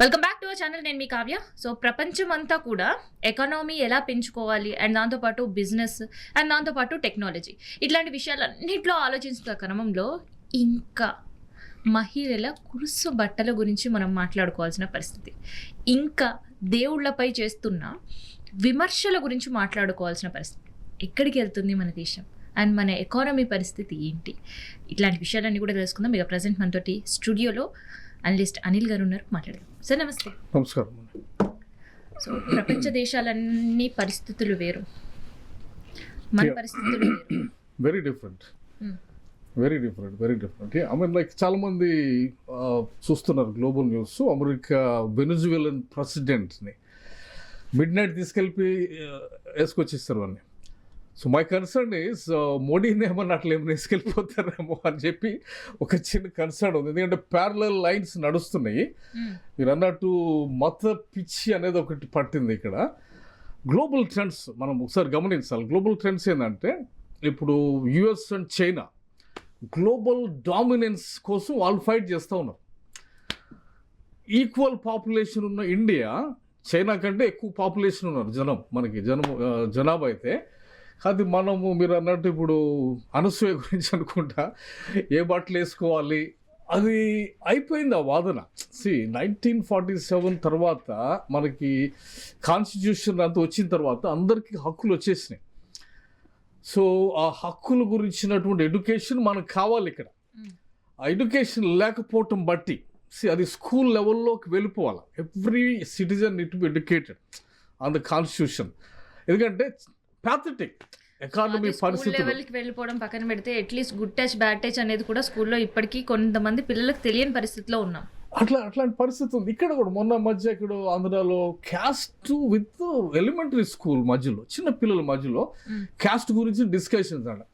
Welcome back to our channel. నేను మీ Kavya. So ప్రపంచం అంతా కూడా ఎకానమీ ఎలా పెంచుకోవాలి అండ్ దాంతోపాటు బిజినెస్ అండ్ దాంతోపాటు టెక్నాలజీ ఇట్లాంటి విషయాలన్నింటిలో ఆలోచించిన క్రమంలో ఇంకా మహిళల కురుసు బట్టల గురించి మనం మాట్లాడుకోవాల్సిన పరిస్థితి, ఇంకా దేవుళ్లపై చేస్తున్న విమర్శల గురించి మాట్లాడుకోవాల్సిన పరిస్థితి. ఎక్కడికి వెళ్తుంది మన దేశం అండ్ మన ఎకానమీ పరిస్థితి ఏంటి? ఇట్లాంటి విషయాలన్నీ కూడా తెలుసుకుందాం. ఇక ప్రజెంట్ మనతోటి స్టూడియోలో అనలిస్ట్ అనిల్ గారు ఉన్నారు, మాట్లాడదాం. సార్ నమస్తే. నమస్కారం. సో ప్రపంచ దేశాలన్నీ పరిస్థితులు వేరు, మన పరిస్థితులు వేరు. Very different. I mean like చాలా మంది చూస్తున్నారు గ్లోబల్ న్యూస్. అమెరికా వెనిజువెలన్ ప్రెసిడెంట్ని మిడ్ నైట్ తీసుకెళ్ళి వేసుకొచ్చేస్తారు అని. సో మై కన్సర్న్ ఈజ్ మోడీని ఏమన్నా అట్లా ఏమైనా వేసుకెళ్ళిపోతారేమో అని చెప్పి ఒక చిన్న కన్సర్న్ ఉంది. ఎందుకంటే ప్యారలల్ లైన్స్ నడుస్తున్నాయి. మీరు అన్నట్టు మత పిచ్చి అనేది ఒకటి పట్టింది ఇక్కడ. గ్లోబల్ ట్రెండ్స్ మనం ఒకసారి గమనించాలి. గ్లోబల్ ట్రెండ్స్ ఏంటంటే ఇప్పుడు US and China global dominance కోసం వాళ్ళు ఫైట్ చేస్తూ ఉన్నారు. ఈక్వల్ పాపులేషన్ ఉన్న ఇండియా చైనా కంటే ఎక్కువ పాపులేషన్ ఉన్నారు మనకి జనాభా అయితే. అది మనము మీరు అన్నట్టు ఇప్పుడు అనసూయ గురించి అనుకుంటా ఏ బట్టలు వేసుకోవాలి అది అయిపోయింది ఆ వాదన. 1947 తర్వాత మనకి కాన్స్టిట్యూషన్ అంతా వచ్చిన తర్వాత అందరికీ హక్కులు వచ్చేసినాయి. సో ఆ హక్కుల గురించినటువంటి ఎడ్యుకేషన్ మనకు కావాలి. ఇక్కడ ఆ ఎడ్యుకేషన్ లేకపోవటం బట్టి అది స్కూల్ లెవెల్లోకి వెళ్ళిపోవాలి. Every citizen need to be educated on the constitution. ఎందుకంటే ప్యాథటిక్ ఎకానమీ పరిస్థితి వెళ్ళిపోవడం పక్కన పెడితే at least good touch bad touch అనేది కూడా స్కూల్లో ఇప్పటికీ కొంతమంది పిల్లలకు తెలియని పరిస్థితిలో ఉన్నాం. అట్లాంటి పరిస్థితి ఉంది ఇక్కడ కూడా. మొన్న మధ్య ఇక్కడ ఆంధ్రాలో క్యాస్ట్ విత్ ఎలిమెంటరీ స్కూల్ మధ్యలో చిన్న పిల్లల మధ్యలో క్యాస్ట్ గురించి డిస్కషన్స్ అన్న.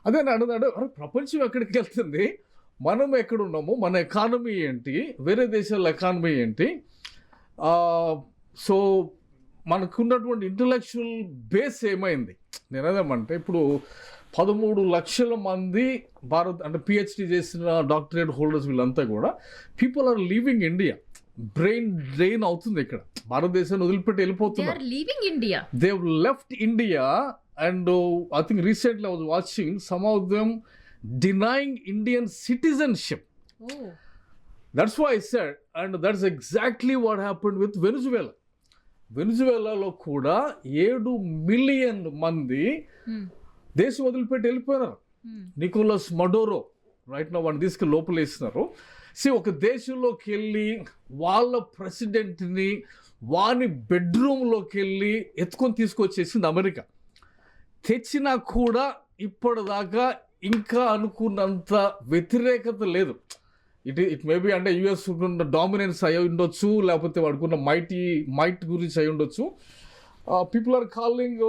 అదే అన్నదాడు ప్రపంచం ఎక్కడికి వెళ్తుంది, మనం ఎక్కడున్నాము, మన ఎకానమీ ఏంటి, వేరే దేశాల ఎకానమీ ఏంటి. సో మనకున్నటువంటి ఇంటలెక్చువల్ బేస్ ఏమైంది. నేనేదేమంటే ఇప్పుడు 13 లక్షల మంది అంటే పిహెచ్డి చేసిన డాక్టరేట్ హోల్డర్స్ వీళ్ళంతా కూడా people are leaving India. Brain drain అవుతుంది ఇక్కడ. భారతదేశాన్ని వదిలిపెట్టి వెళ్ళిపోతున్నారు. They left India and I think recently I was watching some of them denying Indian citizenship. That's why I said, and that's exactly what happened with Venezuela. వెనిజువేలాలో కూడా 7 million మంది దేశం వదిలిపెట్టి వెళ్ళిపోయినారు. నికోలస్ మడోరో రైట్ నా వాడిని తీసుకెళ్ళి లోపలేస్తున్నారు. ఒక దేశంలోకి వెళ్ళి వాళ్ళ ప్రెసిడెంట్ని వాని బెడ్రూమ్లోకి వెళ్ళి ఎత్తుకొని తీసుకొచ్చేసింది అమెరికా. తెచ్చినా కూడా ఇప్పటిదాకా ఇంకా అనుకున్నంత వ్యతిరేకత లేదు. ఇట్ మేబీ అంటే యుఎస్ ఉన్న డామినెన్స్ అయి ఉండొచ్చు, లేకపోతే వాడుకున్న మైట్ గురించి అయి ఉండొచ్చు. పీపుల్ ఆర్ కాలింగ్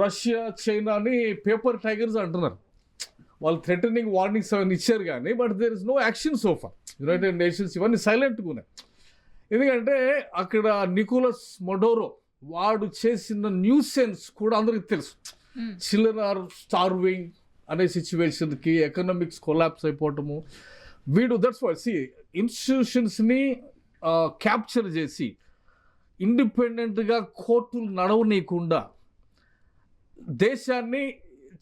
రష్యా చైనాని పేపర్ టైగర్స్ అంటున్నారు. వాళ్ళు థ్రెటనింగ్ వార్నింగ్స్ అవన్నీ ఇచ్చారు కానీ but there is no action so far. United Nations ఇవన్నీ సైలెంట్గా ఉన్నాయి. ఎందుకంటే అక్కడ నికోలస్ మడోరో వాడు చేసిన న్యూసెన్స్ కూడా అందరికి తెలుసు. చిల్డ్రన్ ఆర్ స్టార్వింగ్ అనే సిచ్యువేషన్కి ఎకనామిక్స్ కొలాప్స్ అయిపోవటము. దట్స్ వాట్ ఇన్స్టిట్యూషన్స్ని క్యాప్చర్ చేసి ఇండిపెండెంట్గా కోర్టులు నడవనీయకుండా దేశాన్ని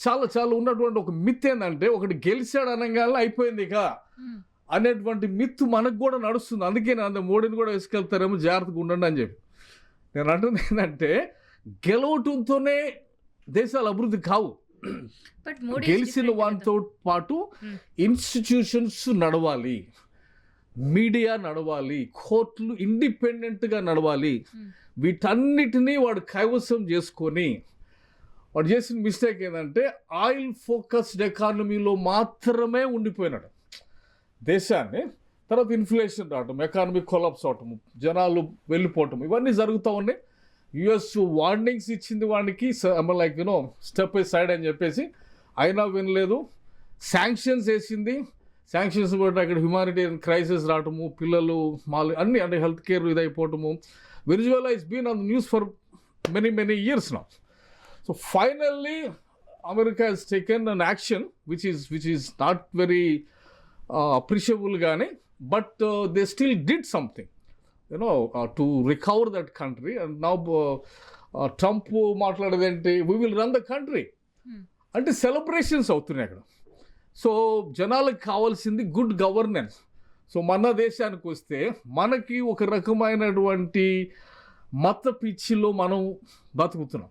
చాలా చాలా ఉన్నటువంటి ఒక మిత్ ఏంటంటే ఒకటి గెలిచాడు అనగానే అయిపోయింది ఇక అనేటువంటి మిత్ మనకు కూడా నడుస్తుంది. అందుకే నేను మోడీని కూడా వేసుకెళ్తారేమో జాగ్రత్తగా ఉండండి అని చెప్పి నేను అంటుంది. ఏంటంటే గెలవటంతోనే దేశాలు అభివృద్ధి కావు. గెలిచిన వాటితో పాటు ఇన్స్టిట్యూషన్స్ నడవాలి, మీడియా నడవాలి, కోర్టులు ఇండిపెండెంట్గా నడవాలి. వీటన్నిటినీ వాడు కైవసం చేసుకొని వాడు చేసిన మిస్టేక్ ఏంటంటే ఆయిల్ ఫోకస్డ్ ఎకానమీలో మాత్రమే ఉండిపోయినాడు దేశాన్ని. తర్వాత ఇన్ఫ్లేషన్ రావటం, ఎకానమీ కొలాప్స్ అవటము, జనాలు వెళ్ళిపోవటం, ఇవన్నీ జరుగుతూ ఉన్నాయి. యుఎస్ వార్నింగ్స్ ఇచ్చింది వాడికి లైక్ యూనో స్టెప్ సైడ్ అని చెప్పేసి, అయినా వినలేదు. శాంక్షన్స్ వేసింది. శాంక్షన్స్ బట్టి అక్కడ హ్యుమానిటేరియన్ క్రైసిస్ రావటము, పిల్లలు అన్ని అంటే హెల్త్ కేర్ ఇదైపోవటము. Venezuela is been on the news for many years now. So finally America has taken an action which is not very appreciable కానీ but they still did something. To recover that country. And now Trump మాట్లాడేదేంటి, we will run the country అంటే celebrations అవుతున్నాయి అక్కడ. So జనాలకు కావాల్సింది good governance. So మన దేశానికి వస్తే మనకి ఒక రకమైనటువంటి మత పిచ్చిలో మనం బతుకుతున్నాం.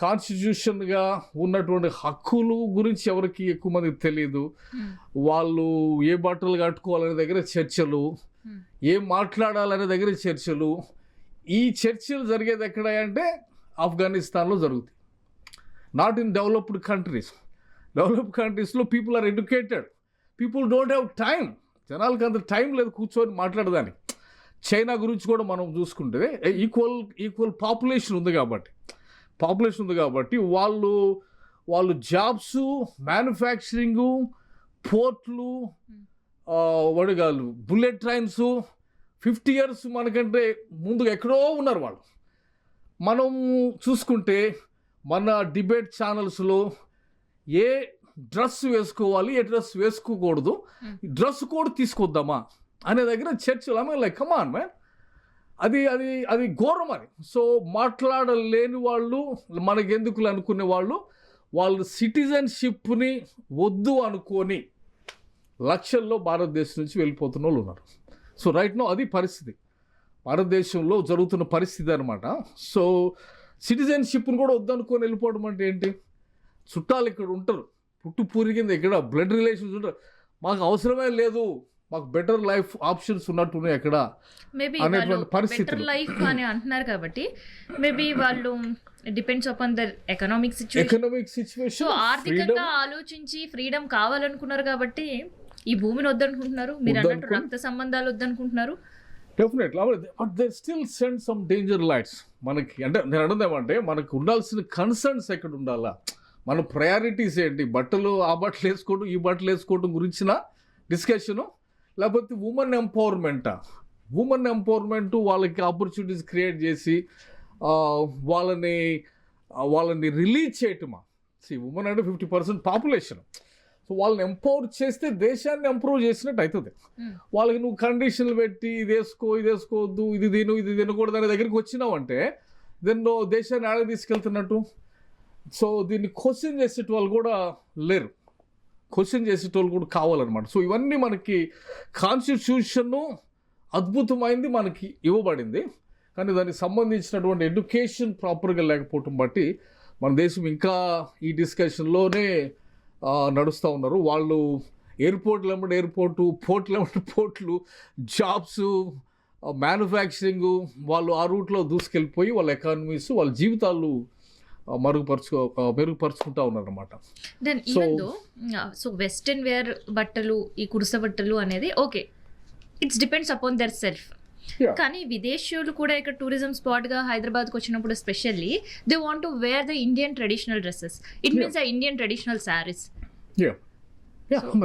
కాన్స్టిట్యూషన్గా ఉన్నటువంటి హక్కులు గురించి ఎవరికి ఎక్కువ మందికి తెలియదు. వాళ్ళు ఏ బట్టలు కట్టుకోవాలనే దగ్గర చర్చలు, ఏం మాట్లాడాలనే దగ్గర చర్చలు. ఈ చర్చలు జరిగేది ఎక్కడ అంటే ఆఫ్ఘనిస్తాన్లో జరుగుతాయి, not in developed countries. Developed కంట్రీస్లో people are educated, people don't have time. జనాలకి అంత టైం లేదు కూర్చొని మాట్లాడదానికి. చైనా గురించి కూడా మనం చూసుకుంటే ఈక్వల్ పాపులేషన్ ఉంది కాబట్టి వాళ్ళు జాబ్స్, మ్యానుఫ్యాక్చరింగు, పోర్ట్లు, వడగాలు, బుల్లెట్ ట్రైన్స్ 50 years మనకంటే ముందుగా ఎక్కడో ఉన్నారు వాళ్ళు. మనం చూసుకుంటే మన డిబేట్ ఛానల్స్లో ఏ డ్రెస్ వేసుకోవాలి, ఏ డ్రెస్ వేసుకోకూడదు, డ్రెస్ కోడ్ తీసుకొద్దామా అనే దగ్గర చర్చలు. ఆమె లైక్ కమాన్ మ్యాన్, అది ఘోరం అది. సో మాట్లాడలేని వాళ్ళు, మనకెందుకులు అనుకునే వాళ్ళు సిటిజన్షిప్ని వద్దు అనుకొని లక్షల్లో భారతదేశం నుంచి వెళ్ళిపోతున్న వాళ్ళు ఉన్నారు. సో రైట్ నో అది పరిస్థితి, భారతదేశంలో జరుగుతున్న పరిస్థితి అనమాట. సో సిటిజన్షిప్ని కూడా వద్దనుకొని వెళ్ళిపోవడం అంటే ఏంటి? చుట్టాలు ఇక్కడ ఉంటారు, పుట్టు పూరికింది ఇక్కడ, బ్లడ్ రిలేషన్స్ ఉంటారు, మాకు అవసరమే లేదు, మాకు బెటర్ లైఫ్ ఆప్షన్స్ ఉన్నట్టున్నాయి అక్కడ అనేటువంటి పరిస్థితి లైఫ్ అని అంటున్నారు. కాబట్టి మేబీ వాళ్ళు depends upon there economic situation. ఆర్థికంగా ఆలోచించి ఫ్రీడమ్ కావాలనుకున్నారు కాబట్టి ఈ భూమిని వద్దనుకుంటున్నారు. మీరు అన్నట్టు రక్త సంబంధాలు వద్దనుకుంటున్నారు. Definitely, but they still send some danger lights మనకి. అంటే నేను అన్నదేమంటే మనకు ఉండాల్సిన కన్సర్న్స్ ఎక్కడ ఉండాలా, మన ప్రయారిటీస్ ఏంటి, బట్టలు ఆ బట్టలు వేసుకోవడం ఈ బట్టలు వేసుకోవడం గురించిన డిస్కషను, లేకపోతే ఉమెన్ ఎంపవర్మెంట్ వాళ్ళకి ఆపర్చునిటీస్ క్రియేట్ చేసి వాళ్ళని రిలీజ్ చేయటమా. ఉమెన్ అంటే 50% పాపులేషన్. సో వాళ్ళని ఎంపవర్ చేస్తే దేశాన్ని ఇంప్రూవ్ చేసినట్టు అవుతుంది. వాళ్ళకి నువ్వు కండిషన్లు పెట్టి ఇది వేసుకోవద్దు, ఇది తినకూడదు అనే దగ్గరికి వచ్చినావు అంటే దెన్ దేశాన్ని ఆడ తీసుకెళ్తున్నట్టు. సో దీన్ని క్వశ్చన్ చేసేట వాళ్ళు కూడా లేరు, క్వశ్చన్ చేసేటోళ్ళు కూడా కావాలన్నమాట. సో ఇవన్నీ మనకి కాన్స్టిట్యూషన్ అద్భుతమైంది మనకి ఇవ్వబడింది, కానీ దానికి సంబంధించినటువంటి ఎడ్యుకేషన్ ప్రాపర్గా లేకపోవటం బట్టి మన దేశం ఇంకా ఈ డిస్కషన్లోనే నడుస్తూ ఉన్నారు. వాళ్ళు ఎయిర్పోర్ట్లు పోర్ట్లు, జాబ్స్, మ్యానుఫ్యాక్చరింగ్, వాళ్ళు ఆ రూట్లో దూసుకెళ్ళిపోయి వాళ్ళ ఎకానమీస్, వాళ్ళ జీవితాలు మెరుగుపరుచుకుంటా ఉన్నారన్నమాట. సో వెస్టర్న్ వేర్ బట్టలు, ఈ కురుస బట్టలు అనేది okay, it's depends upon there self. కానీ విదేశీయులు కూడా ఇక్కడ టూరిజం స్పాట్ గా హైదరాబాద్కి వచ్చినప్పుడు especially they want to wear the Indian traditional dresses. It means the Indian traditional saris.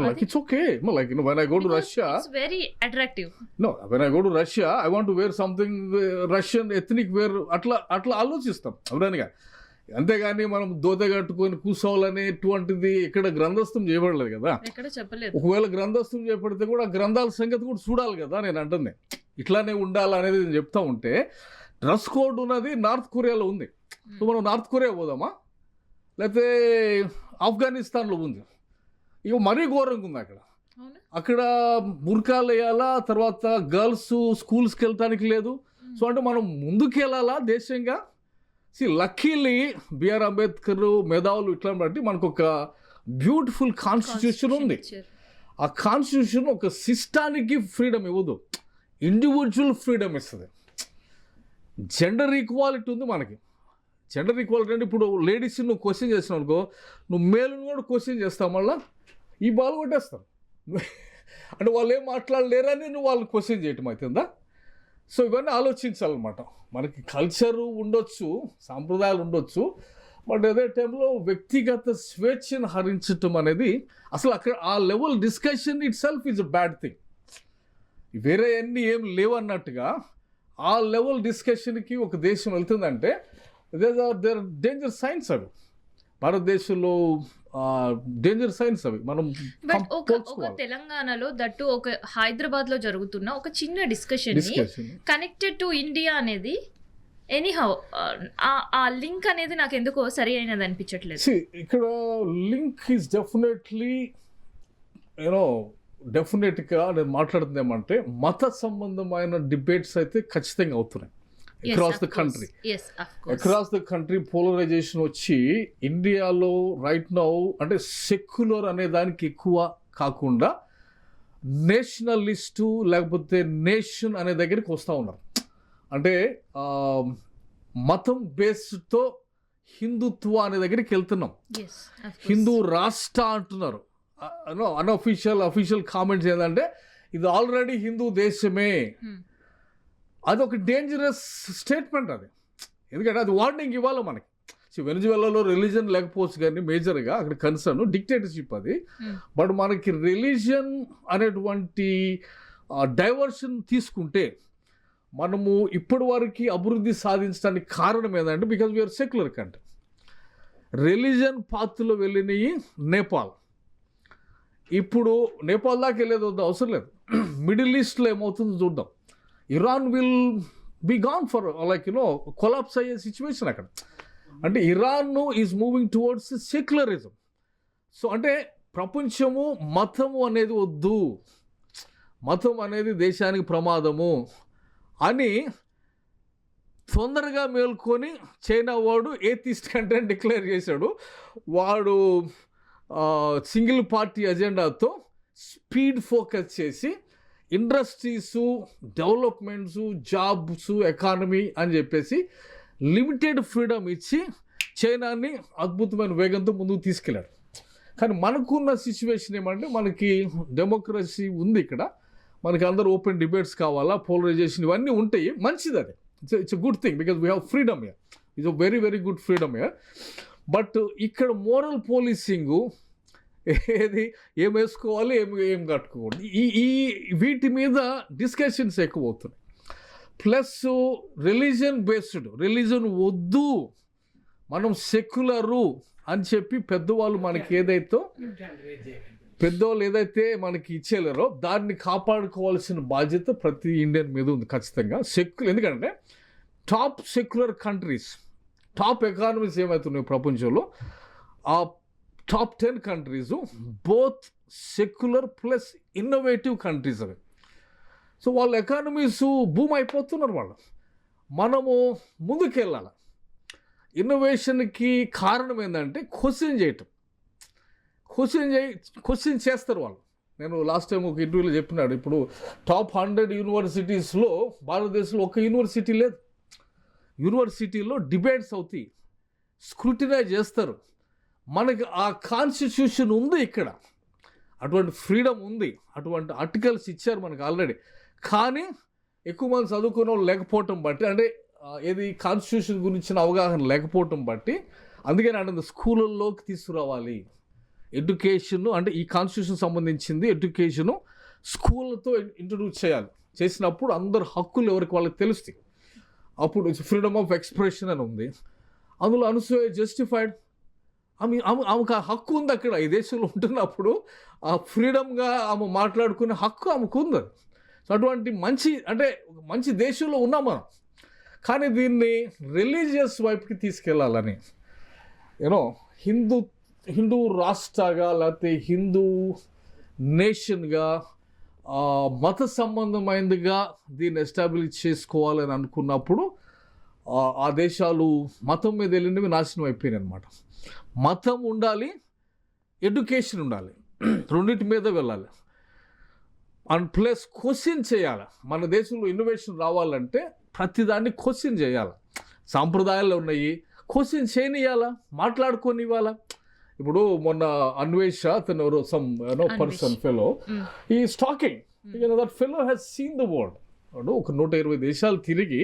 Like it's okay. Like when I go to Russia, it's very attractive. No, when I go to Russia, I want to wear something Russian ethnic wear. అట్లా ఆలోచిస్తాం అవునానిగా. అంతేగాని మనం దోత కట్టుకొని కూర్చోవాలనేటువంటిది ఇక్కడ గ్రంథస్థం చేయబడలేదు కదా. ఒకవేళ గ్రంథస్థం చేయబడితే కూడా గ్రంథాల సంగతి కూడా చూడాలి కదా. నేను అంటుంది ఇట్లానే ఉండాలనేది నేను చెప్తా ఉంటే, డ్రెస్ కోడ్ ఉన్నది నార్త్ కొరియాలో ఉంది. సో మనం నార్త్ కొరియా పోదామా, లేకపోతే ఆఫ్ఘనిస్తాన్లో ఉంది, ఇక మరీ ఘోరంగా ఉంది అక్కడ బుర్కాలు వేయాలా, తర్వాత గర్ల్స్ స్కూల్స్కి వెళ్ళటానికి లేదు. సో అంటే మనం ముందుకు వెళ్ళాలా దేశంగా. లక్కీలీ బిఆర్ అంబేద్కర్ మేధావులు ఇట్లా బట్టి మనకు ఒక బ్యూటిఫుల్ కాన్స్టిట్యూషన్ ఉంది. ఆ కాన్స్టిట్యూషన్ ఒక సిస్టానికి ఫ్రీడమ్ ఇవ్వదు, ఇండివిజువల్ ఫ్రీడమ్ ఇస్తుంది. జెండర్ ఈక్వాలిటీ ఉంది మనకి. జెండర్ ఈక్వాలిటీ అంటే ఇప్పుడు లేడీస్ని నువ్వు క్వశ్చన్ చేసినావు అనుకో, నువ్వు మేలుని కూడా క్వశ్చన్ చేస్తావు, మళ్ళీ ఈ బాల్ కొట్టేస్తాం అంటే వాళ్ళు ఏం మాట్లాడలేరని నువ్వు వాళ్ళని క్వశ్చన్ చేయటం అవుతుందా. సో ఇవన్నీ ఆలోచించాలన్నమాట. మనకి కల్చరు ఉండొచ్చు, సాంప్రదాయాలు ఉండొచ్చు, బట్ అదే టైంలో వ్యక్తిగత స్వేచ్ఛను హరించటం అనేది అసలు అక్కడ ఆ level discussion it self is a bad thing. వేరే అన్నీ ఏం లేవన్నట్టుగా ఆ లెవెల్ డిస్కషన్కి ఒక దేశం వెళ్తుందంటే దేర్ డేంజర్ సైన్స్. అవి భారతదేశంలో డేంజర్ సైన్స్ అవి మనం బట్ ఒక పోల్చుకోవాలి. తెలంగాణలో దట్టు ఒక హైదరాబాద్ లో జరుగుతున్న ఒక చిన్న డిస్కషన్ కనెక్టెడ్ టు ఇండియా అనేది ఎనీహౌ ఆ లింక్ అనేది నాకు ఎందుకో సరి అయినది అనిపించట్లేదు. ఇక్కడ లింక్ ఈజ్ డెఫినెట్లీ డెఫినెట్గా నేను మాట్లాడుతుంది ఏమంటే మత సంబంధమైన డిబేట్స్ అయితే ఖచ్చితంగా అవుతున్నాయి across the country. Across the country polarization వచ్చి ఇండియాలో రైట్ నౌ అంటే సెక్యులర్ అనే దానికి ఎక్కువ కాకుండా నేషనలిస్టు లేకపోతే నేషన్ అనే దగ్గరికి వస్తూ ఉన్నారు. అంటే మతం బేస్డ్తో హిందుత్వ అనే దగ్గరికి వెళ్తున్నాం. హిందూ రాష్ట్ర అంటున్నారు. అఫీషియల్ కామెంట్స్ ఏంటంటే ఇది ఆల్రెడీ హిందూ దేశమే. అది ఒక డేంజరస్ స్టేట్మెంట్ అది. ఎందుకంటే అది వార్నింగ్ ఇవ్వాలి మనకి. వెనిజువెలాలో రిలీజన్ లేకపోవచ్చు కానీ మేజర్గా అక్కడ కన్సర్న్ డిక్టేటర్షిప్ అది. బట్ మనకి రిలీజియన్ అనేటువంటి డైవర్షన్ తీసుకుంటే మనము ఇప్పటి వరకు అభివృద్ధి సాధించడానికి కారణం ఏంటంటే because we are secular country. Religion పాత్రలో వెళ్ళినవి నేపాల్. ఇప్పుడు నేపాల్ దాకా వెళ్ళేది వద్ద అవసరం లేదు. మిడిల్ ఈస్ట్లో ఏమవుతుందో చూద్దాం. Iran will be gone for collapse అయ్యే సిచ్యువేషన్ అక్కడ. అంటే Iran is moving towards secularism. So అంటే ప్రపంచము మతము అనేది వద్దు, మతం అనేది దేశానికి ప్రమాదము అని తొందరగా మేల్కొని చైనా వాడు ఏథిస్ట్ కంటెంట్ డిక్లేర్ చేశాడు. వాడు సింగిల్ పార్టీ అజెండాతో స్పీడ్ ఫోకస్ చేసి ఇండస్ట్రీసు, డెవలప్మెంట్సు, జాబ్స్, ఎకానమీ అని చెప్పేసి లిమిటెడ్ ఫ్రీడమ్ ఇచ్చి చైనాని అద్భుతమైన వేగంతో ముందుకు తీసుకెళ్ళాడు. కానీ మనకున్న సిచ్యువేషన్ ఏమంటే మనకి డెమోక్రసీ ఉంది ఇక్కడ. మనకి అందరూ ఓపెన్ డిబేట్స్ కావాలా, పోలరైజేషన్ ఇవన్నీ ఉంటాయి. మంచిది అది. It's a good thing because we have freedom here. It's a very very good freedom here. But ఇక్కడ మోరల్ పోలీసింగు ఏది ఏం వేసుకోవాలి, ఏం కట్టుకోకూడదు, ఈ వీటి మీద డిస్కషన్స్ ఎక్కువ అవుతున్నాయి. ప్లస్ రిలీజియన్ బేస్డ్, రిలీజన్ వద్దు మనం సెక్యులరు అని చెప్పి పెద్దవాళ్ళు మనకి ఏదైతే మనకి ఇచ్చేలేరో దాన్ని కాపాడుకోవాల్సిన బాధ్యత ప్రతి ఇండియన్ మీద ఉంది ఖచ్చితంగా. ఎందుకంటే top secular countries, top economies ఏమవుతున్నాయి ప్రపంచంలో, ఆ top 10 countries both secular plus innovative countries అవి. సో వాళ్ళ ఎకానమీస్ బూమ్ అయిపోతున్నారు వాళ్ళు. మనము ముందుకెళ్ళాలి. ఇన్నోవేషన్కి కారణం ఏంటంటే క్వశ్చన్ చేయటం. క్వశ్చన్ చేస్తారు వాళ్ళు. నేను లాస్ట్ టైం ఒక ఇంటర్వ్యూలో చెప్పినాడు, ఇప్పుడు టాప్ 100 యూనివర్సిటీస్లో భారతదేశంలో ఒక యూనివర్సిటీ లేదు. యూనివర్సిటీలో డిబేట్స్ అవుతాయి, స్క్రూటినైజ్ చేస్తారు. మనకి ఆ కాన్స్టిట్యూషన్ ఉంది ఇక్కడ, అటువంటి ఫ్రీడమ్ ఉంది, అటువంటి ఆర్టికల్స్ ఇచ్చారు మనకు ఆల్రెడీ. కానీ ఎక్కువ మంది చదువుకున్న వాళ్ళు లేకపోవటం బట్టి, అంటే ఏది కాన్స్టిట్యూషన్ గురించిన అవగాహన లేకపోవటం బట్టి, అందుకని అంటే స్కూళ్ళల్లోకి తీసుకురావాలి ఎడ్యుకేషన్. అంటే ఈ కాన్స్టిట్యూషన్ సంబంధించింది ఎడ్యుకేషను స్కూళ్ళతో ఇంట్రడ్యూస్ చేయాలి. చేసినప్పుడు అందరు హక్కులు ఎవరికి వాళ్ళకి తెలుస్తాయి. అప్పుడు ఫ్రీడమ్ ఆఫ్ ఎక్స్ప్రెషన్ అని ఉంది, అందులో అనసూయ జస్టిఫైడ్. ఆమెకు ఆ హక్కు ఉంది అక్కడ ఈ దేశంలో ఉంటున్నప్పుడు. ఆ ఫ్రీడమ్గా ఆమె మాట్లాడుకునే హక్కు ఆమెకు ఉంది. సో అటువంటి మంచి దేశంలో ఉన్నాం మనం. కానీ దీన్ని రిలీజియస్ వైపుకి తీసుకెళ్ళాలని, హిందూ రాష్ట్రగా లేకపోతే హిందూ నేషన్గా మత సంబంధమైనదిగా దీన్ని ఎస్టాబ్లిష్ చేసుకోవాలని అనుకున్నప్పుడు ఆ దేశాలు మతం మీద వెళ్ళినవి నాశనం అయిపోయినాయి అనమాట. మతం ఉండాలి, ఎడ్యుకేషన్ ఉండాలి, రెండింటి మీద వెళ్ళాలి. అండ్ ప్లస్ క్వశ్చన్ చేయాలి. మన దేశంలో ఇన్నోవేషన్ రావాలంటే ప్రతిదాన్ని క్వశ్చన్ చేయాలి. సాంప్రదాయాలు ఉన్నాయి, క్వశ్చన్ చేయనియాలా, మాట్లాడుకొని ఇవ్వాలా. ఇప్పుడు మొన్న అన్వేష తను పర్సన్ ఫెలో ఈ talking that fellow has seen the world. ఒక 120 దేశాలు తిరిగి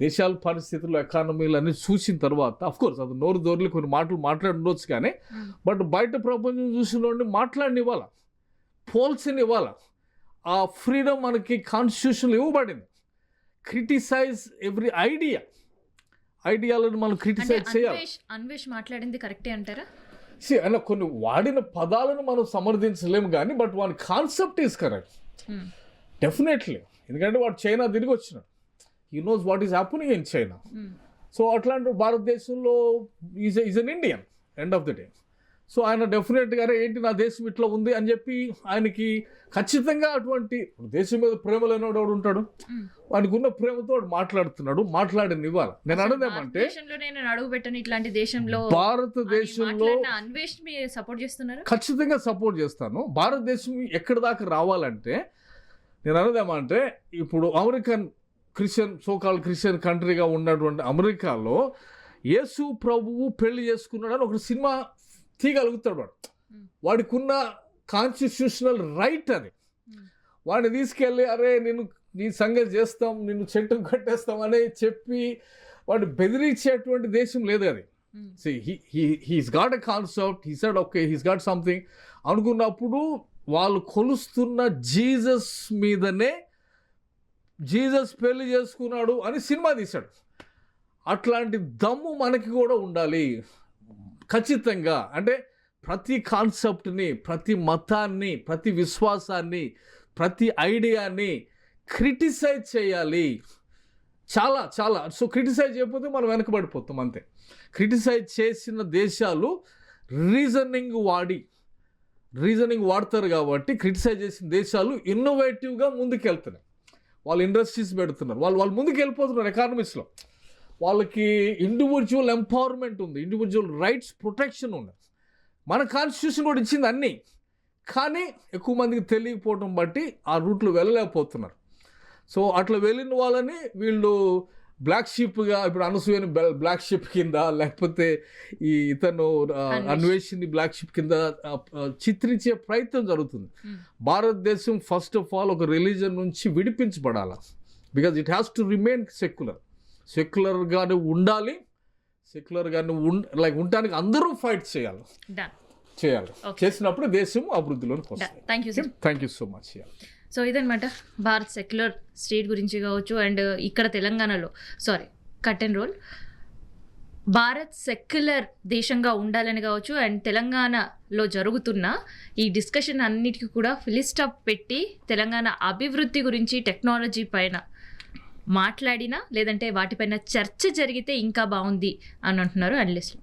దేశాల పరిస్థితులు, ఎకానమీలు అన్నీ చూసిన తర్వాత, అఫ్కోర్స్ అది నోరు దోర్లు కొన్ని మాటలు మాట్లాడుండొచ్చు, కానీ బట్ బయట ప్రపంచం చూసిన మాట్లాడినివ్వాలా, పోల్సినివ్వాలా. ఆ ఫ్రీడమ్ మనకి కాన్స్టిట్యూషన్లో ఇవ్వబడింది. క్రిటిసైజ్ ఎవ్రీ ఐడియాలను మనం క్రిటిసైజ్ చేయాలి. అన్వేష్ మాట్లాడింది కరెక్టే అంటారా? అలా కొన్ని వాడిన పదాలను మనం సమర్థించలేము కానీ బట్ వాని కాన్సెప్ట్ ఈస్ కరెక్ట్ డెఫినెట్లీ. ఎందుకంటే వాడు చైనా తిరిగి వచ్చినాడు, he knows what is happening in China. So అట్లాంటి భారతదేశంలో is an Indian end of the day. So ఆయన డెఫినెట్గా ఏంటి నా దేశం ఇట్లా ఉంది అని చెప్పి ఆయనకి ఖచ్చితంగా అటువంటి దేశం మీద ప్రేమ లేనివాడు వాడు ఉంటాడు, వాడికి ఉన్న ప్రేమతో వాడు మాట్లాడుతున్నాడు, మాట్లాడిన ఇవ్వాలి. నేను అడదేమంటే అడుగు పెట్టని ఇట్లాంటి దేశంలో భారతదేశంలో సపోర్ట్ చేస్తున్నారు, ఖచ్చితంగా సపోర్ట్ చేస్తాను. భారతదేశం ఎక్కడి దాకా రావాలంటే నేను అనేదేమంటే ఇప్పుడు అమెరికన్ క్రిస్టియన్ సోకాల్ క్రిస్టియన్ కంట్రీగా ఉన్నటువంటి అమెరికాలో యేసు ప్రభువు పెళ్లి చేసుకున్నాడని ఒక సినిమా తీయగలుగుతాడు వాడు. వాడికి ఉన్న కాన్స్టిట్యూషనల్ రైట్ అది. వాడిని తీసుకెళ్ళి అరే నేను నీ సంగతి చేస్తాం, నిన్ను చెట్టు కట్టేస్తాం అని చెప్పి వాడు బెదిరించేటువంటి దేశం లేదు అది. He's got a concept, he said okay he's got something అనుకున్నప్పుడు వాళ్ళు కొలుస్తున్న జీసస్ మీదనే జీసస్ పెళ్లి చేసుకున్నాడు అని సినిమా తీశాడు. అట్లాంటి దమ్ము మనకి కూడా ఉండాలి ఖచ్చితంగా. అంటే ప్రతి కాన్సెప్ట్ని, ప్రతి మతాన్ని, ప్రతి విశ్వాసాన్ని, ప్రతి ఐడియాని క్రిటిసైజ్ చేయాలి. చాలా చాలా. సో క్రిటిసైజ్ చేయకపోతే మనం వెనకబడిపోతాం అంతే. క్రిటిసైజ్ చేసిన దేశాలు రీజనింగ్ వాడతారు కాబట్టి క్రిటిసైజ్ చేసిన దేశాలు ఇన్నోవేటివ్గా ముందుకెళ్తున్నాయి. వాళ్ళు ఇండస్ట్రీస్ పెడుతున్నారు, వాళ్ళు ముందుకు వెళ్ళిపోతున్నారు ఎకానమీస్లో. వాళ్ళకి ఇండివిజువల్ ఎంపవర్మెంట్ ఉంది, ఇండివిజువల్ రైట్స్ ప్రొటెక్షన్ ఉంది. మన కాన్స్టిట్యూషన్ కూడా ఇచ్చింది అన్నీ, కానీ ఎక్కువ మందికి తెలియకపోవడం బట్టి ఆ రూట్లో వెళ్ళలేకపోతున్నారు. సో అట్లా వెళ్ళిన వాళ్ళని వీళ్ళు బ్లాక్ షీప్గా, ఇప్పుడు అనసూయని బ్లాక్ షీప్ కింద, లేకపోతే ఈ ఇతను అన్వేషిని బ్లాక్ షీప్ కింద చిత్రించే ప్రయత్నం జరుగుతుంది. భారతదేశం ఫస్ట్ ఆఫ్ ఆల్ ఒక రిలీజన్ నుంచి విడిపించబడాలి. Because it has to remain సెక్యులర్గానే ఉండాలి. సెక్యులర్గానే ఉండడానికి అందరూ ఫైట్ చేయాలి. చేసినప్పుడు దేశం అభివృద్ధిలోకి వస్తుంది. Thank you so much. So ఇదనమాట భారత్ సెక్యులర్ స్టేట్ గురించి కావచ్చు, అండ్ ఇక్కడ తెలంగాణలో cut and roll Bharat secular దేశంగా ఉండాలని కావచ్చు, అండ్ తెలంగాణలో జరుగుతున్న ఈ డిస్కషన్ అన్నిటికీ కూడా ఫిలిస్టాప్ పెట్టి తెలంగాణ అభివృద్ధి గురించి టెక్నాలజీ పైన మాట్లాడినా లేదంటే వాటిపైన చర్చ జరిగితే ఇంకా బాగుంది అని అంటున్నారు అనలిస్టులు.